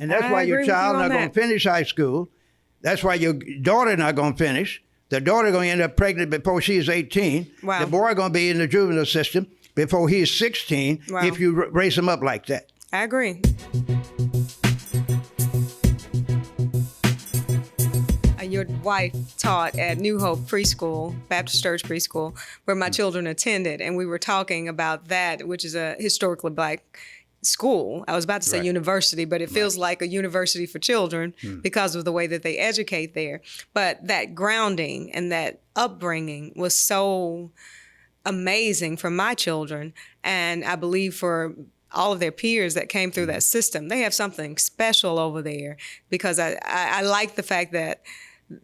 And that's why your child not going to finish high school. That's why your daughter not going to finish. The daughter going to end up pregnant before she is 18. Wow. The boy going to be in the juvenile system before he is 16. Wow. If you raise him up like that. I agree. Your wife taught at New Hope Preschool, Baptist Church Preschool, where my children attended, and we were talking about that, which is a historically black school. I was about to say university, but it feels like a university for children because of the way that they educate there. But that grounding and that upbringing was so amazing for my children, and I believe for all of their peers that came through that system. They have something special over there because I like the fact that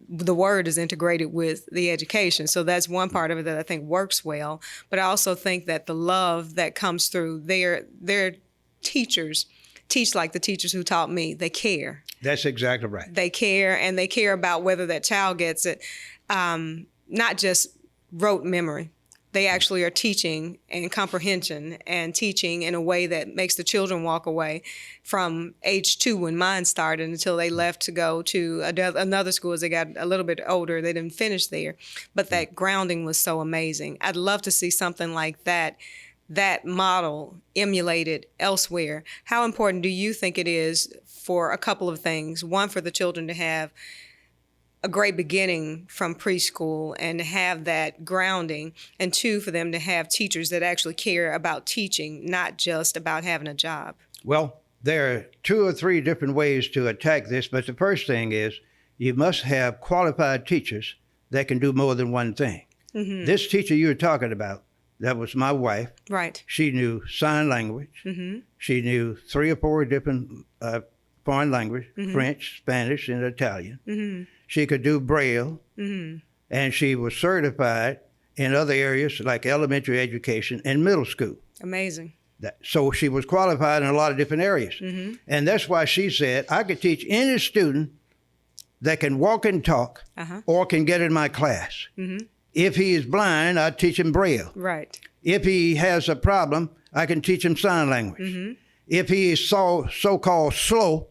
the word is integrated with the education. So that's one part of it that I think works well. But I also think that the love that comes through their teachers teach like the teachers who taught me. They care. That's exactly right. They care, and they care about whether that child gets it, not just rote memory. They actually are teaching and comprehension and teaching in a way that makes the children walk away from age 2 when mine started until they left to go to another school as they got a little bit older. They didn't finish there. But that grounding was so amazing. I'd love to see something like that model emulated elsewhere. How important do you think it is for a couple of things? One, for the children to have a great beginning from preschool and have that grounding, and 2, for them to have teachers that actually care about teaching, not just about having a job. Well, there are 2 or 3 different ways to attack this, but the first thing is you must have qualified teachers that can do more than one thing. Mm-hmm. This teacher you were talking about, that was my wife. Right. She knew sign language. Mm-hmm. She knew 3 or 4 different foreign language, French, Spanish, and Italian. Mm-hmm. She could do Braille, and she was certified in other areas like elementary education and middle school. Amazing. So she was qualified in a lot of different areas. Mm-hmm. And that's why she said, I could teach any student that can walk and talk or can get in my class. Mm-hmm. If he is blind, I'd teach him Braille. Right. If he has a problem, I can teach him sign language. Mm-hmm. If he is so-called slow,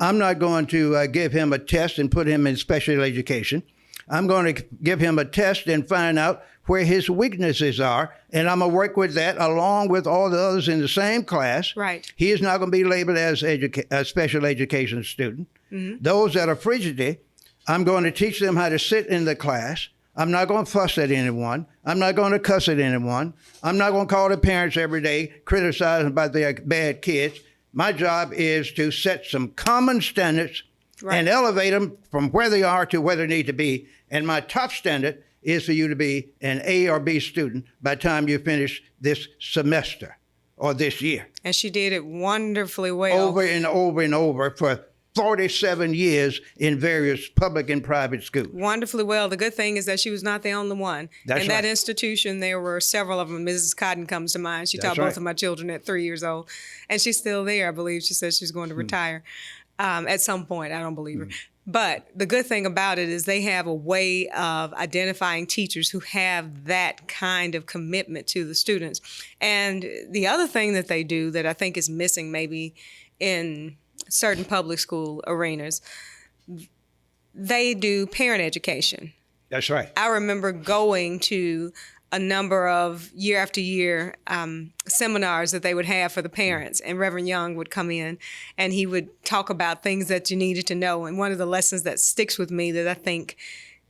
I'm not going to give him a test and put him in special education. I'm going to give him a test and find out where his weaknesses are, and I'm going to work with that along with all the others in the same class. Right. He is not going to be labeled as a special education student. Mm-hmm. Those that are frigidity, I'm going to teach them how to sit in the class. I'm not going to fuss at anyone. I'm not going to cuss at anyone. I'm not going to call the parents every day criticizing about their bad kids. My job is to set some common standards and elevate them from where they are to where they need to be. And my top standard is for you to be an A or B student by the time you finish this semester or this year. And she did it wonderfully well. Over and over and over for 47 years in various public and private schools. Wonderfully well. The good thing is that she was not the only one. That's in right. that institution, there were several of them. Mrs. Cotton comes to mind. She taught both of my children at 3 years old. And she's still there, I believe. She says she's going to retire at some point. I don't believe her. But the good thing about it is they have a way of identifying teachers who have that kind of commitment to the students. And the other thing that they do that I think is missing maybe in certain public school arenas, they do parent education. That's right. I remember going to a number of year after year seminars that they would have for the parents, and Reverend Young would come in and he would talk about things that you needed to know. And one of the lessons that sticks with me that I think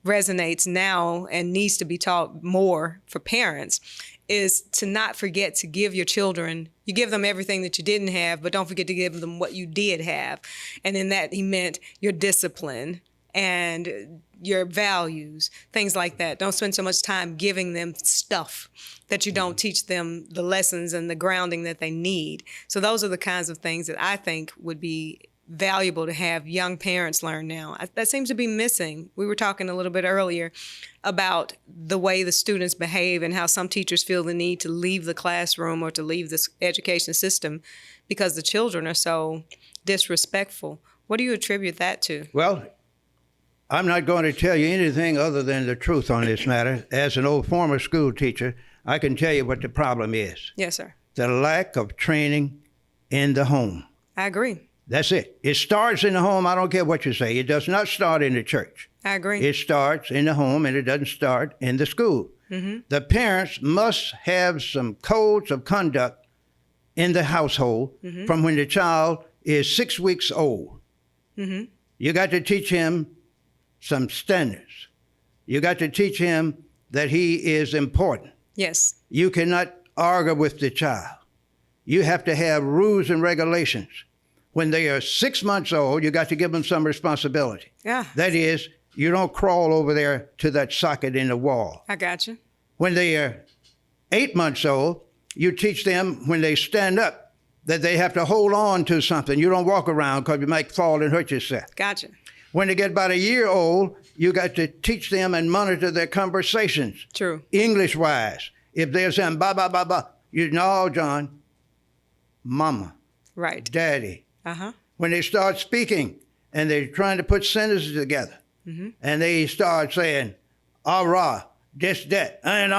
resonates now and needs to be taught more for parents is to not forget to give your children, you give them everything that you didn't have, but don't forget to give them what you did have. And in that, he meant your discipline and your values, things like that. Don't spend so much time giving them stuff that you don't teach them the lessons and the grounding that they need. So those are the kinds of things that I think would be valuable to have young parents learn now. That seems to be missing. We were talking a little bit earlier about the way the students behave and how some teachers feel the need to leave the classroom or to leave this education system because the children are so disrespectful. What do you attribute that to? Well, I'm not going to tell you anything other than the truth on this matter. As an old former school teacher, I can tell you what the problem is. Yes, sir. The lack of training in the home. I agree. That's it. It starts in the home. I don't care what you say. It does not start in the church. I agree. It starts in the home, and it doesn't start in the school. The parents must have some codes of conduct in the household from when the child is 6 weeks old. You got to teach him some standards. You got to teach him that he is important. Yes. You cannot argue with the child. You have to have rules and regulations. When they are 6 months old, you got to give them some responsibility. Yeah. That is, you don't crawl over there to that socket in the wall. I got you. When they are 8 months old, you teach them when they stand up that they have to hold on to something. You don't walk around because you might fall and hurt yourself. Gotcha. When they get about a year old, you got to teach them and monitor their conversations. True. English-wise. If they're saying, ba, ba, ba, ba, you know, John, mama, Right. daddy. Uh-huh. When they start speaking and they're trying to put sentences together, and they start saying, rah, this, that, and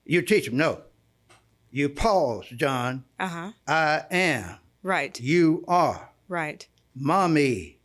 you teach them, no. You pause, John. Uh-huh. I am. Right. You are. Right. Mommy,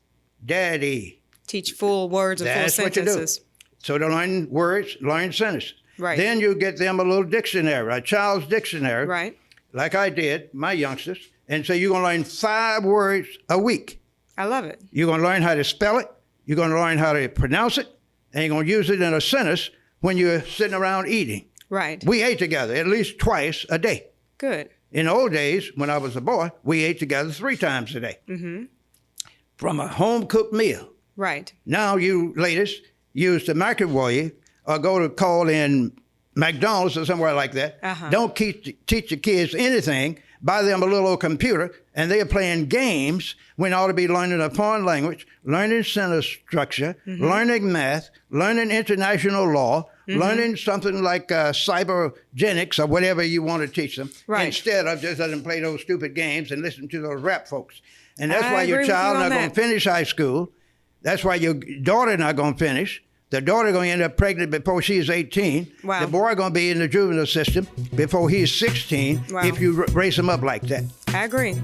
daddy. Teach full words and full That's what you do. sentences. So they learn words, learn sentences. Right. Then you get them a little dictionary, a child's dictionary, Right. like I did, my youngsters. And so you're going to learn 5 words a week. I love it. You're going to learn how to spell it. You're going to learn how to pronounce it. And you're going to use it in a sentence when you're sitting around eating. Right. We ate together at least twice a day. Good. In the old days, when I was a boy, we ate together 3 times a day. From a home-cooked meal. Right. Now you ladies use the microwave or go to call in McDonald's or somewhere like that. Don't teach the kids anything. Buy them a little old computer, and they're playing games when they ought to be learning a foreign language, learning sentence structure, learning math, learning international law, learning something like cybergenics or whatever you want to teach them, Right. instead of just letting them play those stupid games and listen to those rap folks. And that's I why agree your with you child on not going that. to finish high school. That's why your daughter not going to finish. The daughter going to end up pregnant before she's 18. Wow. The boy going to be in the juvenile system before he's 16 Wow. if you raise him up like that. I agree.